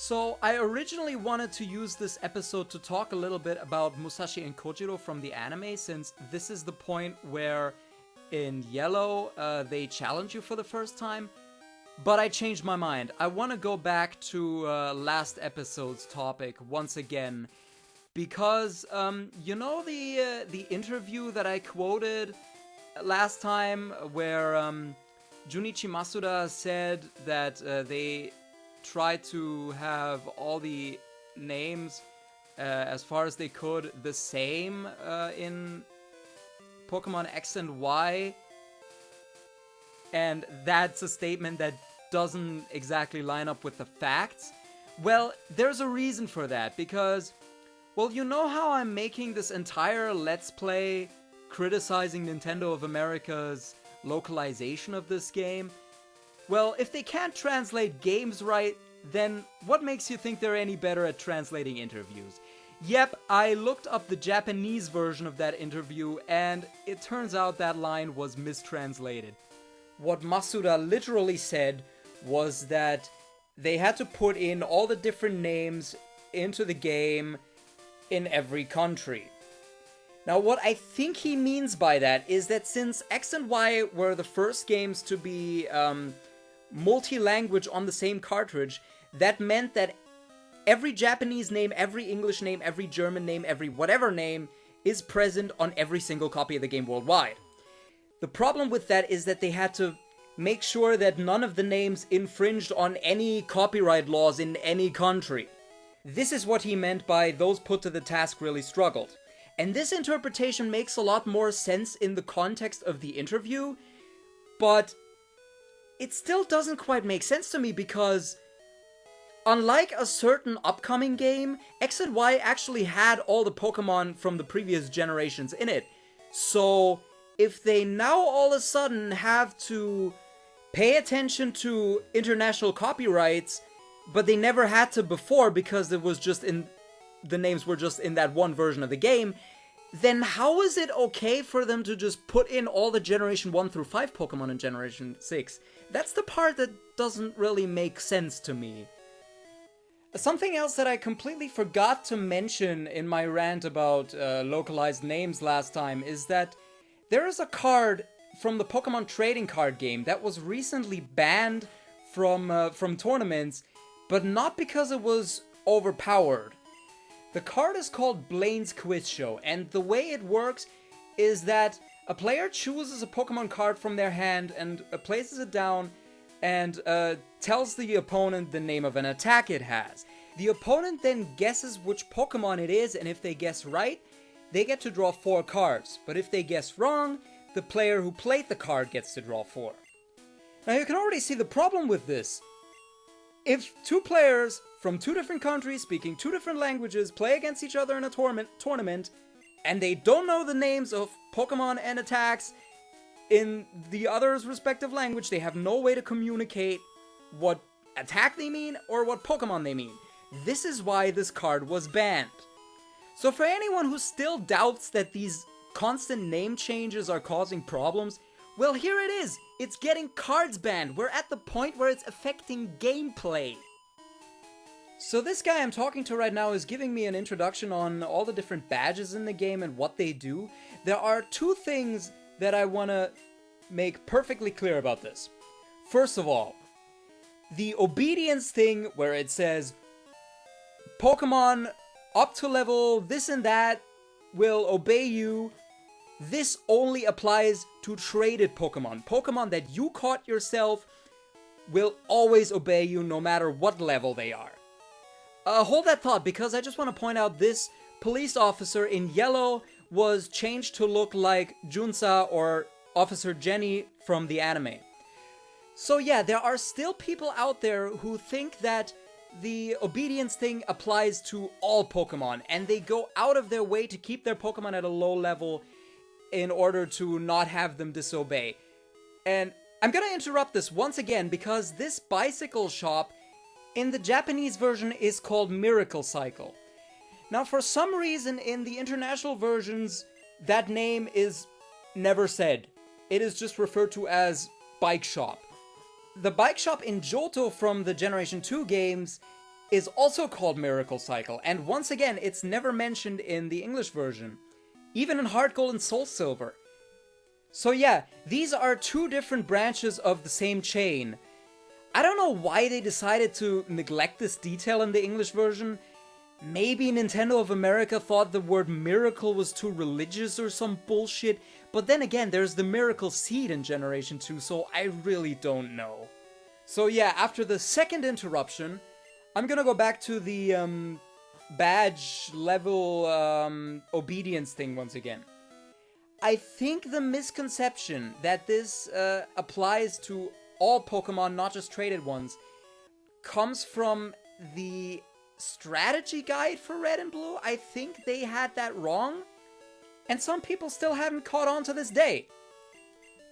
So, I originally wanted to use this episode to talk a little bit about Musashi and Kojiro from the anime, since this is the point where in Yellow, they challenge you for the first time. But I changed my mind. I want to go back to last episode's topic once again, because you know the interview that I quoted last time, where Junichi Masuda said that they tried to have all the names as far as they could the same in Pokemon X and Y, and that's a statement that doesn't exactly line up with the facts. Well, there's a reason for that, because, well, you know how I'm making this entire Let's Play criticizing Nintendo of America's localization of this game? Well, if they can't translate games right, then what makes you think they're any better at translating interviews? Yep, I looked up the Japanese version of that interview, and it turns out that line was mistranslated. What Masuda literally said was that they had to put in all the different names into the game in every country. Now, what I think he means by that is that since X and Y were the first games to be multi-language on the same cartridge, that meant that every Japanese name, every English name, every German name, every whatever name is present on every single copy of the game worldwide. The problem with that is that they had to make sure that none of the names infringed on any copyright laws in any country. This is what he meant by those put to the task really struggled. And this interpretation makes a lot more sense in the context of the interview, but it still doesn't quite make sense to me, because unlike a certain upcoming game, X and Y actually had all the Pokemon from the previous generations in it. So if they now all of a sudden have to pay attention to international copyrights, but they never had to before because it was just the names were just in that one version of the game, then how is it okay for them to just put in all the Generation 1 through 5 Pokemon in Generation 6? That's the part that doesn't really make sense to me. Something else that I completely forgot to mention in my rant about localized names last time is that there is a card from the Pokemon trading card game that was recently banned from tournaments, but not because it was overpowered. The card is called Blaine's Quiz Show, and the way it works is that a player chooses a Pokemon card from their hand and places it down and tells the opponent the name of an attack it has. The opponent then guesses which Pokemon it is, and if they guess right, they get to draw 4 cards. But if they guess wrong, the player who played the card gets to draw 4. Now you can already see the problem with this. If 2 players from 2 different countries speaking 2 different languages play against each other in a tournament, and they don't know the names of Pokemon and attacks in the other's respective language, they have no way to communicate what attack they mean or what Pokemon they mean. This is why this card was banned. So for anyone who still doubts that these constant name changes are causing problems, well, here it is. It's getting cards banned. We're at the point where it's affecting gameplay. So this guy I'm talking to right now is giving me an introduction on all the different badges in the game and what they do. There are 2 things that I want to make perfectly clear about this. First of all, the obedience thing where it says Pokemon up to level this and that will obey you. This only applies to traded Pokemon. Pokemon that you caught yourself will always obey you no matter what level they are. Hold that thought, because I just want to point out this police officer in yellow was changed to look like Junsa or Officer Jenny from the anime. So yeah, there are still people out there who think that the obedience thing applies to all Pokemon, and they go out of their way to keep their Pokemon at a low level in order to not have them disobey. And I'm gonna interrupt this once again, because this bicycle shop in the Japanese version is called Miracle Cycle. Now, for some reason in the international versions, that name is never said. It is just referred to as Bike Shop. The Bike Shop in Johto from the Generation 2 games is also called Miracle Cycle, and once again, it's never mentioned in the English version, even in Heart Gold and Soul Silver. So yeah, these are two different branches of the same chain. I don't know why they decided to neglect this detail in the English version. Maybe Nintendo of America thought the word miracle was too religious or some bullshit, but then again, there's the Miracle Seed in Generation 2, so I really don't know. So yeah, after the second interruption, I'm gonna go back to the badge level obedience thing once again. I think the misconception that this applies to all Pokemon, not just traded ones, comes from the strategy guide for Red and Blue. I think they had that wrong, and some people still haven't caught on to this day.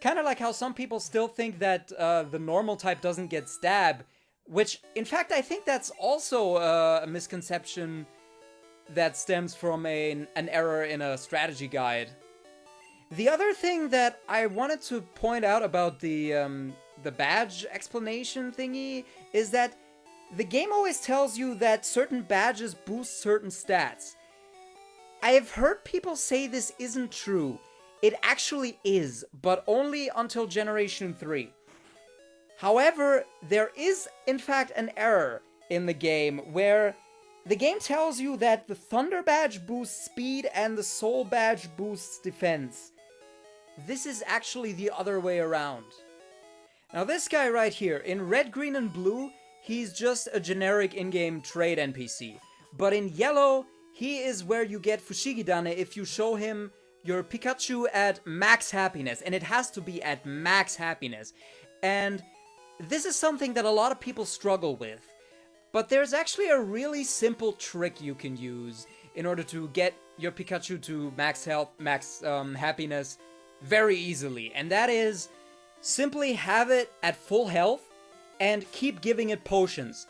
Kind of like how some people still think that the normal type doesn't get stab, which, in fact, I think that's also a misconception that stems from an error in a strategy guide. The other thing that I wanted to point out about the badge explanation thingy is that the game always tells you that certain badges boost certain stats. I have heard people say this isn't true. It actually is, but only until Generation 3. However, there is in fact an error in the game where the game tells you that the Thunder Badge boosts speed and the Soul Badge boosts defense. This is actually the other way around. Now this guy right here, in Red, Green, and Blue, he's just a generic in-game trade NPC. But in Yellow, he is where you get Fushigidane if you show him your Pikachu at max happiness. And it has to be at max happiness. And this is something that a lot of people struggle with. But there's actually a really simple trick you can use in order to get your Pikachu to max health, max happiness very easily. And that is simply have it at full health and keep giving it potions.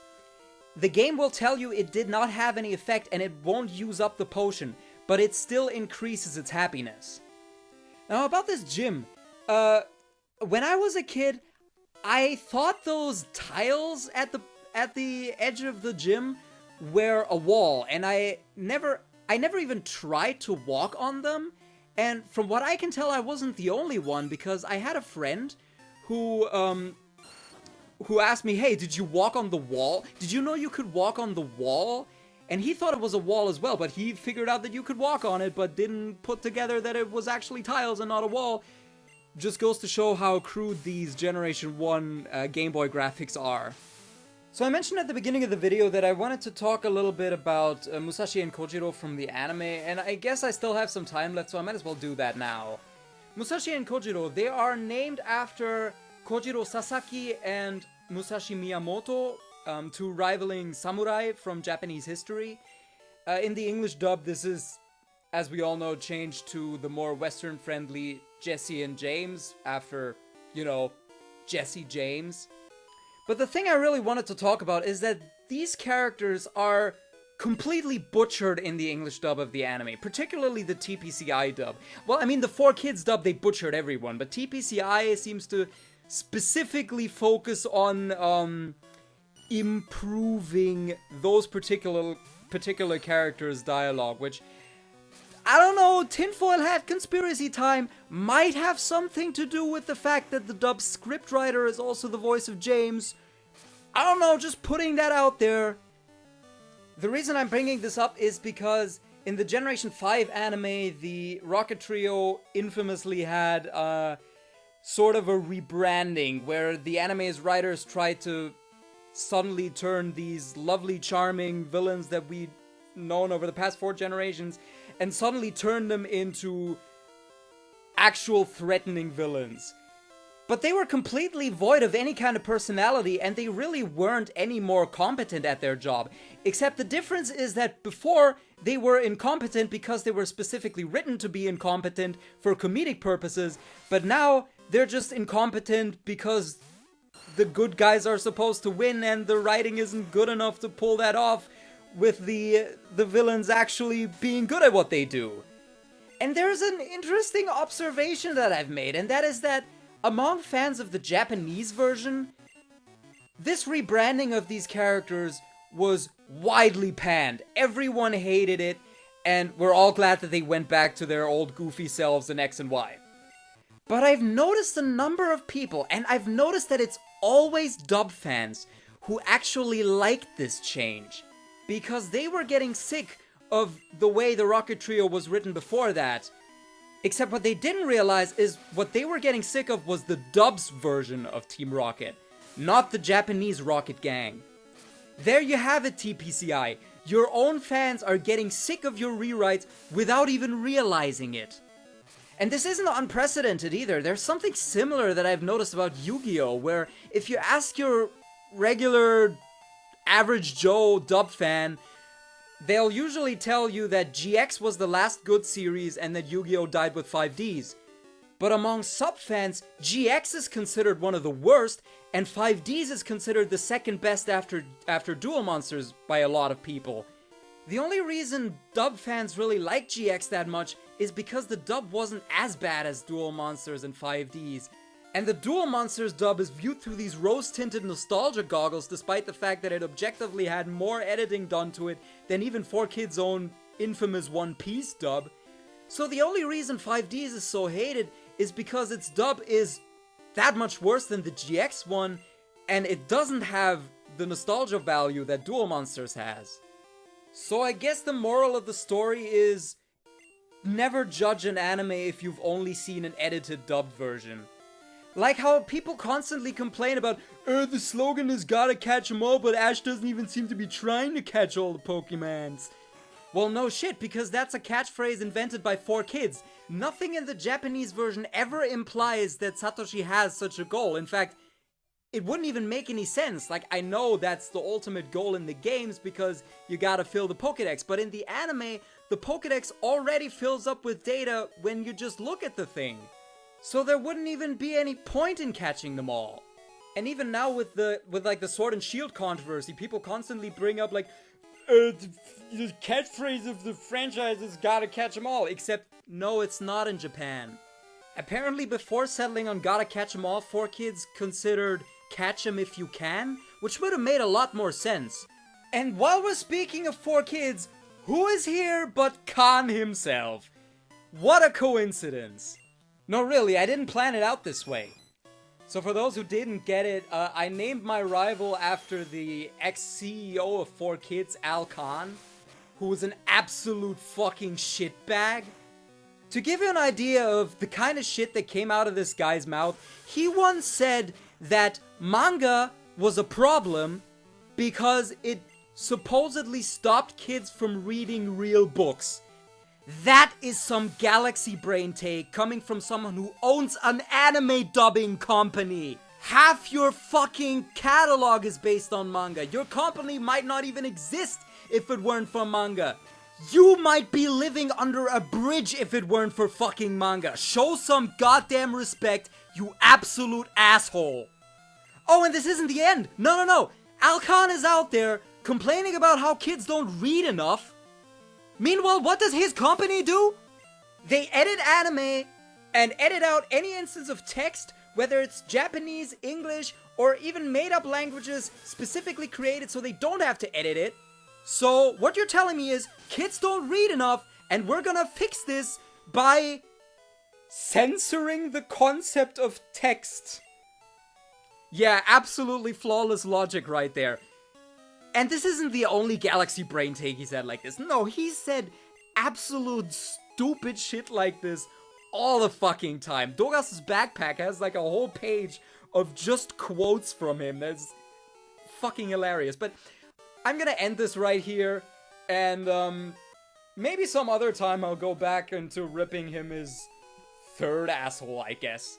The game will tell you it did not have any effect and it won't use up the potion, but it still increases its happiness. Now about this gym, when I was a kid, I thought those tiles at the edge of the gym were a wall, and I never even tried to walk on them. And from what I can tell, I wasn't the only one, because I had a friend who asked me, hey, did you walk on the wall? Did you know you could walk on the wall? And he thought it was a wall as well, but he figured out that you could walk on it, but didn't put together that it was actually tiles and not a wall. Just goes to show how crude these Generation 1 Game Boy graphics are. So I mentioned at the beginning of the video that I wanted to talk a little bit about Musashi and Kojiro from the anime, and I guess I still have some time left, so I might as well do that now. Musashi and Kojiro, they are named after Kojiro Sasaki and Musashi Miyamoto, two rivaling samurai from Japanese history. In the English dub, this is, as we all know, changed to the more Western-friendly Jesse and James after, you know, Jesse James. But the thing I really wanted to talk about is that these characters are completely butchered in the English dub of the anime, particularly the TPCI dub. Well, I mean, the 4Kids dub, they butchered everyone, but TPCI seems to specifically focus on improving those particular characters' dialogue, which, I don't know, Tinfoil Hat Conspiracy Time might have something to do with the fact that the dub scriptwriter is also the voice of James. I don't know, just putting that out there. The reason I'm bringing this up is because in the Generation 5 anime, the Rocket Trio infamously had sort of a rebranding where the anime's writers tried to suddenly turn these lovely, charming villains that we'd known over the past 4 generations and suddenly turn them into actual threatening villains. But they were completely void of any kind of personality, and they really weren't any more competent at their job. Except the difference is that before, they were incompetent because they were specifically written to be incompetent for comedic purposes, but now they're just incompetent because the good guys are supposed to win and the writing isn't good enough to pull that off, with the villains actually being good at what they do. And there's an interesting observation that I've made, and that is that among fans of the Japanese version, this rebranding of these characters was widely panned. Everyone hated it, and we're all glad that they went back to their old goofy selves in X and Y. But I've noticed a number of people, and I've noticed that it's always dub fans who actually liked this change, because they were getting sick of the way the Rocket Trio was written before that. Except what they didn't realize is what they were getting sick of was the dub's version of Team Rocket, not the Japanese Rocket Gang. There you have it, TPCI. Your own fans are getting sick of your rewrites without even realizing it. And this isn't unprecedented either. There's something similar that I've noticed about Yu-Gi-Oh! Where if you ask your regular average Joe dub fan, they'll usually tell you that GX was the last good series and that Yu-Gi-Oh! Died with 5Ds. But among sub-fans, GX is considered one of the worst, and 5Ds is considered the second best after Duel Monsters by a lot of people. The only reason dub fans really like GX that much is because the dub wasn't as bad as Duel Monsters and 5Ds. And the Duel Monsters dub is viewed through these rose-tinted nostalgia goggles, despite the fact that it objectively had more editing done to it than even 4Kids' own infamous One Piece dub. So the only reason 5Ds is so hated is because its dub is that much worse than the GX one, and it doesn't have the nostalgia value that Duel Monsters has. So I guess the moral of the story is, never judge an anime if you've only seen an edited dubbed version. Like how people constantly complain about, the slogan is gotta catch 'em all, but Ash doesn't even seem to be trying to catch all the Pokemons. Well, no shit, because that's a catchphrase invented by 4Kids. Nothing in the Japanese version ever implies that Satoshi has such a goal. In fact, it wouldn't even make any sense. Like, I know that's the ultimate goal in the games because you gotta fill the Pokédex, but in the anime, the Pokédex already fills up with data when you just look at the thing. So there wouldn't even be any point in catching them all. And even now with the Sword and Shield controversy, people constantly bring up like, the catchphrase of the franchise is gotta catch 'em all, except no, it's not in Japan. Apparently before settling on gotta catch 'em all, 4Kids considered catch 'em if you can, which would have made a lot more sense. And while we're speaking of 4Kids, who is here but Kahn himself? What a coincidence. No, really, I didn't plan it out this way. So for those who didn't get it, I named my rival after the ex-CEO of 4Kids, Kahn, who was an absolute fucking shitbag. To give you an idea of the kind of shit that came out of this guy's mouth, he once said that manga was a problem because it supposedly stopped kids from reading real books. That is some galaxy brain take coming from someone who owns an anime dubbing company. Half your fucking catalog is based on manga. Your company might not even exist if it weren't for manga. You might be living under a bridge if it weren't for fucking manga. Show some goddamn respect, you absolute asshole. Oh, and this isn't the end. No. Kahn is out there complaining about how kids don't read enough. Meanwhile, what does his company do? They edit anime and edit out any instance of text, whether it's Japanese, English, or even made-up languages specifically created so they don't have to edit it. So, what you're telling me is, kids don't read enough, and we're gonna fix this by censoring the concept of text. Yeah, absolutely flawless logic right there. And this isn't the only galaxy brain take he said like this. No, he said absolute stupid shit like this all the fucking time. Dogas's backpack has like a whole page of just quotes from him. That's fucking hilarious. But I'm gonna end this right here, and maybe some other time I'll go back into ripping him his third asshole, I guess.